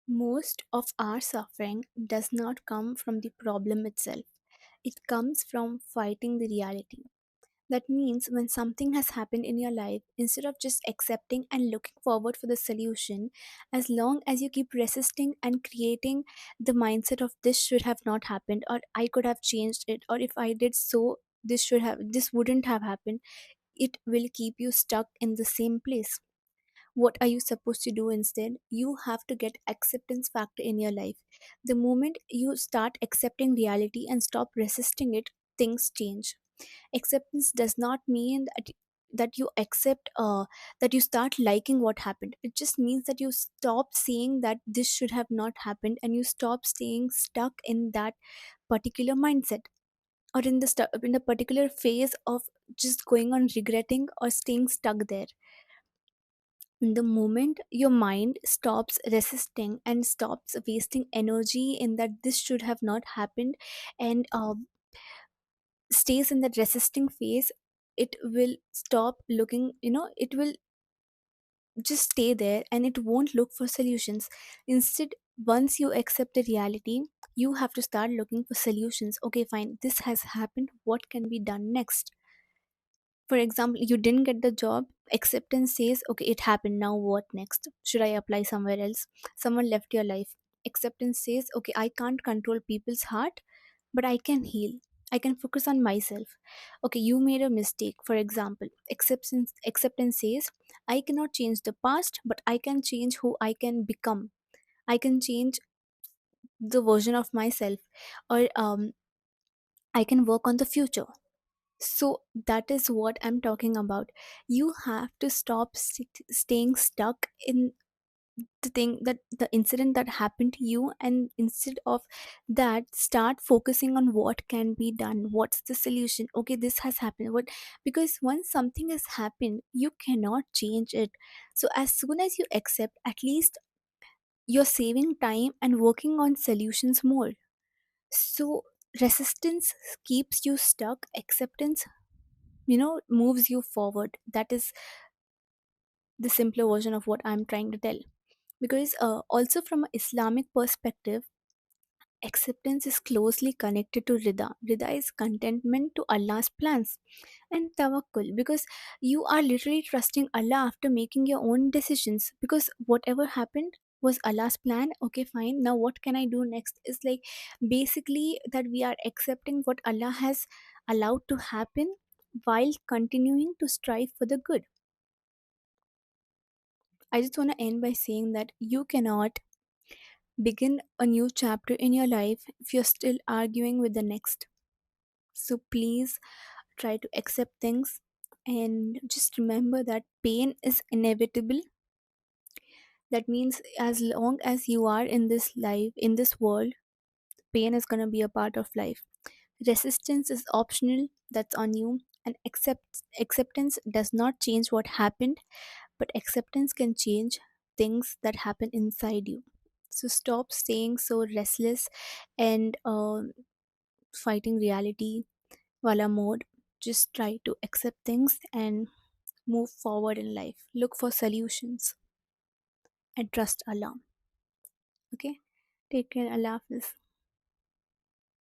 Most of our suffering does not come from the problem itself. It comes from fighting the reality. That means when something has happened in your life, instead of just accepting and looking forward for the solution, as long as you keep resisting and creating the mindset of this should have not happened, or I could have changed it, or if I did so, this wouldn't have happened, it will keep you stuck in the same place. What are you supposed to do instead? You have to get acceptance factor in your life. The moment you start accepting reality and stop resisting it, things change. Acceptance does not mean that you accept that you start liking what happened. It just means that you stop saying that this should have not happened, and you stop staying stuck in that particular mindset, or in the particular phase of just going on regretting or staying stuck there. The moment your mind stops resisting and stops wasting energy in that this should have not happened, and stays in that resisting phase, it will stop looking, it will just stay there and it won't look for solutions. Instead, once you accept the reality, you have to start looking for solutions. Okay, fine, this has happened, what can be done next? For example, you didn't get the job. Acceptance says, okay, it happened, now what next? Should I apply somewhere else? Someone left your life. Acceptance says, okay, I can't control people's heart, but I can heal. I can focus on myself. Okay, you made a mistake. For example, acceptance says, I cannot change the past, but I can change who I can become. I can change the version of myself, or I can work on the future. So that is what I'm talking about. You have to stop staying stuck in the thing, that the incident that happened to you, and instead of that, start focusing on what can be done. What's the solution? Okay, this has happened. What? Because once something has happened, you cannot change it. So as soon as you accept, at least you're saving time and working on solutions more. So resistance keeps you stuck. Acceptance, moves you forward. That is the simpler version of what I'm trying to tell. Because also from an Islamic perspective, acceptance is closely connected to rida. Rida is contentment to Allah's plans. And tawakkul, because you are literally trusting Allah after making your own decisions, because whatever happened was Allah's plan. Okay, fine, now what can I do next? Is like basically that we are accepting what Allah has allowed to happen, while continuing to strive for the good. I just want to end by saying that you cannot begin a new chapter in your life if you're still arguing with the next. So please try to accept things, and just remember that pain is inevitable. That means as long as you are in this life, in this world, pain is going to be a part of life. Resistance is optional, that's on you. And acceptance does not change what happened, but acceptance can change things that happen inside you. So stop staying so restless and fighting reality wala mode. Just try to accept things and move forward in life. Look for solutions and trust Allah. Okay, take care. Allah Hafiz.